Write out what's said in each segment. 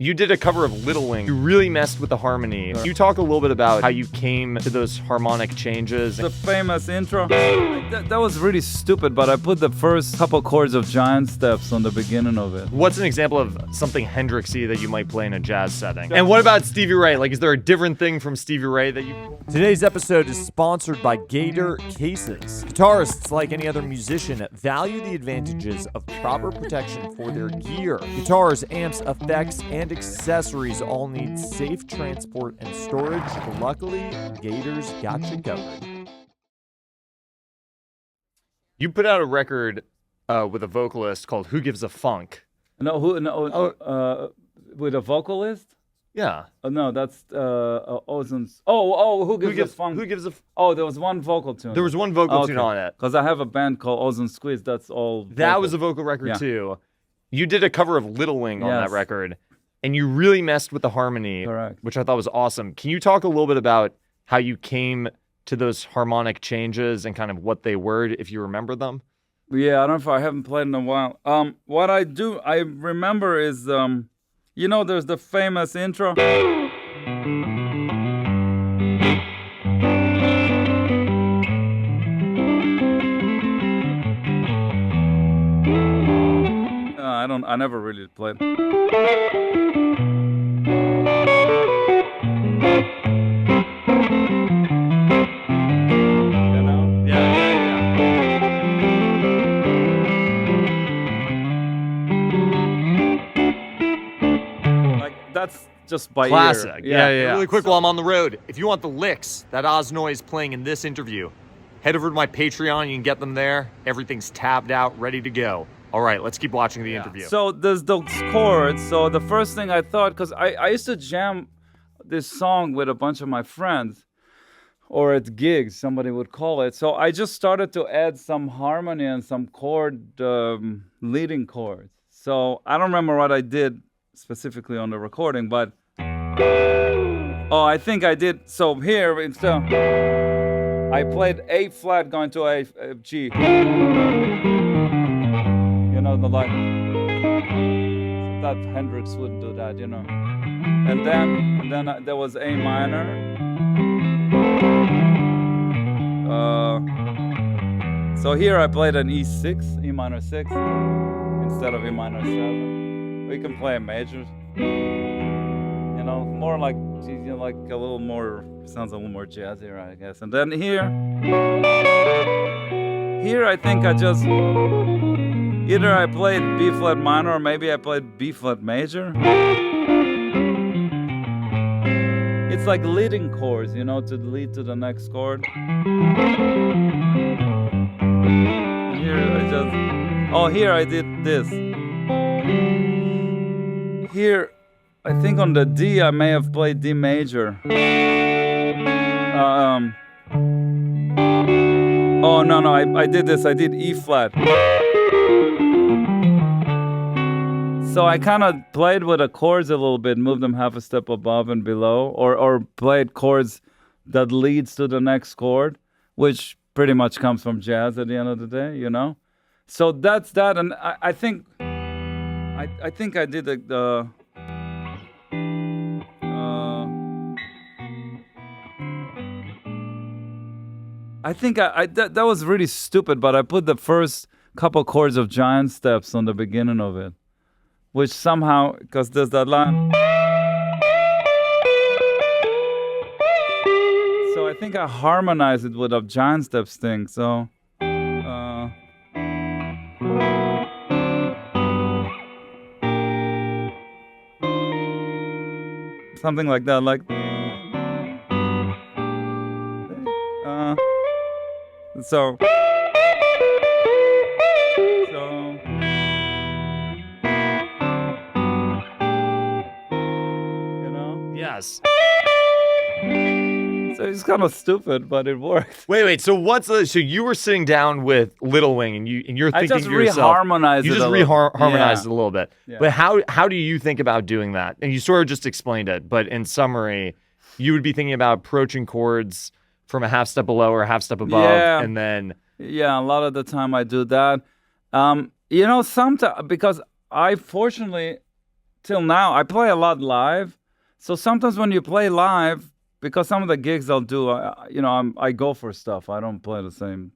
You did a cover of Little Wing. You really messed with the harmony. Can you talk a little bit about how you came to those harmonic changes? The famous intro. That was really stupid, but I put the first couple chords of Giant Steps on the beginning of it. What's an example of something Hendrixy that you might play in a jazz setting? And what about Stevie Ray? Like, is there a different thing from Stevie Ray that you... Today's episode is sponsored by Gator Cases. Guitarists, like any other musician, value the advantages of proper protection for their gear. Guitars, amps, effects, and accessories all need safe transport and storage. Luckily, Gator's got you covered. You put out a record with a vocalist called Who Gives a Funk. With a vocalist? Yeah. No, that's Ozon's. Who gives a funk? Who gives a? There was one vocal tune. There was one vocal tune on it. Because I have a band called Ozone Squeeze. That's all. That was a vocal record too. You did a cover of Little Wing on that record, and you really messed with the harmony, which I thought was awesome. Can you talk a little bit about how you came to those harmonic changes and kind of what they were, if you remember them? Yeah, I don't know if I haven't played in a while. What I remember is, there's the famous intro. I never really played. That's just by classic. ear. Yeah. Really quick while I'm on the road, if you want the licks that Oz Noise playing in this interview, head over to my Patreon. You can get them there. Everything's tabbed out, ready to go. All right, let's keep watching the interview. So there's those chords. So the first thing I thought, because I used to jam this song with a bunch of my friends, or at gigs, somebody would call it. So I just started to add some harmony and some chord leading chords. So I don't remember what I did specifically on the recording, but I think I did. So here, I played A flat going to a G. The like that Hendrix wouldn't do that, And then there was A minor. So here I played an E6, E minor 6, instead of E minor 7. We can play a major, more like a little more, sounds a little more jazzy, I guess. And then here I think I just, either I played B flat minor or maybe I played B flat major. It's like leading chords, to lead to the next chord. Here I did this. Here, I think on the D I may have played D major. No, I did this. I did E flat. So I kind of played with the chords a little bit, moved them half a step above and below, or played chords that leads to the next chord, which pretty much comes from jazz at the end of the day, So that's that, and I think I did the I think that was really stupid, but I put the first couple chords of Giant Steps on the beginning of it, which somehow, because there's that line. So I think I harmonized it with a Giant Steps thing, so. Something like that, like. So. Yes. So it's kind of stupid, but it worked. Wait. So so you were sitting down with Little Wing, and you're thinking to yourself, you just reharmonized it a little bit. Yeah. But how do you think about doing that? And you sort of just explained it, but in summary, you would be thinking about approaching chords from a half step below or a half step above, and then... Yeah, a lot of the time I do that. Sometimes, because I fortunately till now, I play a lot live. So sometimes when you play live, because some of the gigs I'll do, I go for stuff. I don't play the same,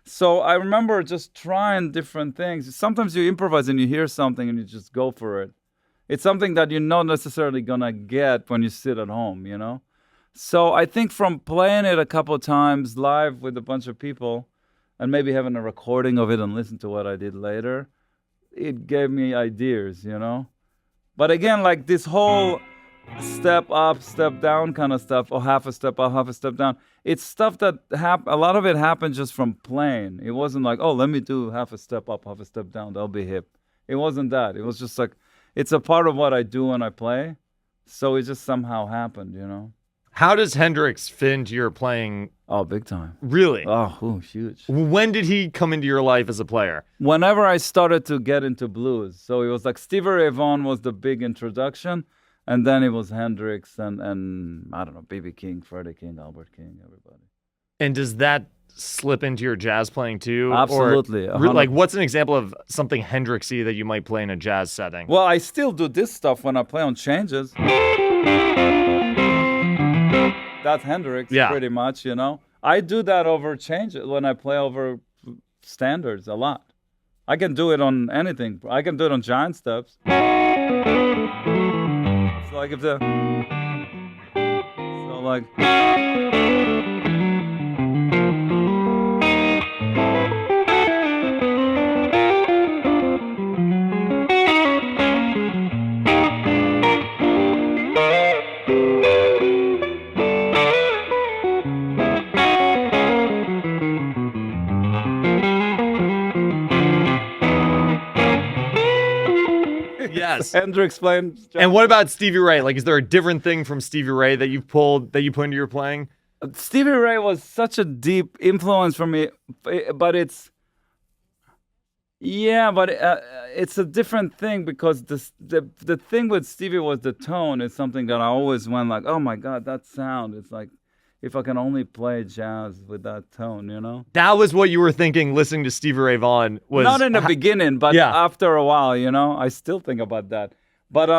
So I remember just trying different things. Sometimes you improvise and you hear something and you just go for it. It's something that you're not necessarily going to get when you sit at home, So I think from playing it a couple of times live with a bunch of people and maybe having a recording of it and listen to what I did later, it gave me ideas, But again, like this whole step up, step down kind of stuff, or half a step up, half a step down, it's stuff that a lot of it happened just from playing. It wasn't like, oh, let me do half a step up, half a step down, that'll be hip. It wasn't that. It was just like, it's a part of what I do when I play. So it just somehow happened, How does Hendrix fit into your playing? Oh, big time. Really? Oh, huge. When did he come into your life as a player? Whenever I started to get into blues. So it was like Stevie Ray Vaughan was the big introduction. And then it was Hendrix and I don't know, B.B. King, Freddie King, Albert King, everybody. And does that slip into your jazz playing too? Absolutely. Or, like, what's an example of something Hendrixy that you might play in a jazz setting? Well, I still do this stuff when I play on changes. That's Hendrix, pretty much, I do that over changes when I play over standards a lot. I can do it on anything. I can do it on giant steps. It's like if Yes. Hendrix playing. And what about Stevie Ray? Like, is there a different thing from Stevie Ray that you put into your playing? Stevie Ray was such a deep influence for me, but it's a different thing because the thing with Stevie was the tone. It's something that I always went like, oh my God, that sound. It's like, if I can only play jazz with that tone, That was what you were thinking listening to Stevie Ray Vaughan. Was not in the beginning, but after a while, I still think about that. But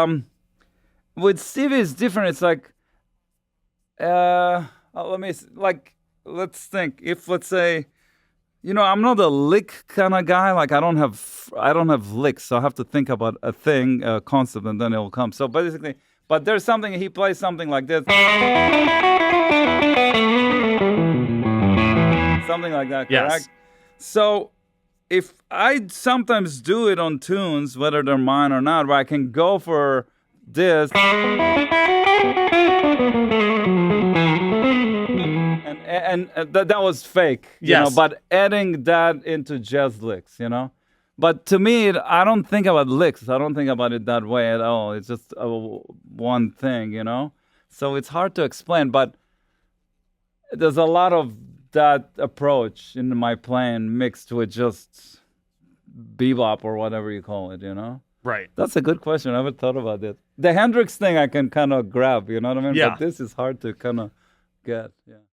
with Stevie, it's different. It's like, let's think. If, let's say, I'm not a lick kind of guy. Like I don't have licks, so I have to think about a thing, a concept, and then it will come. So basically, but there's something, he plays something like this. Something like that, correct? Yes. So if I sometimes do it on tunes, whether they're mine or not, where I can go for this. And that was fake, you know, but adding that into jazz licks, But to me, I don't think about licks. I don't think about it that way at all. It's just one thing, So it's hard to explain, but there's a lot of that approach in my playing mixed with just bebop or whatever you call it, Right. That's a good question. I haven't thought about it. The Hendrix thing I can kind of grab, you know what I mean? Yeah. But this is hard to kind of get,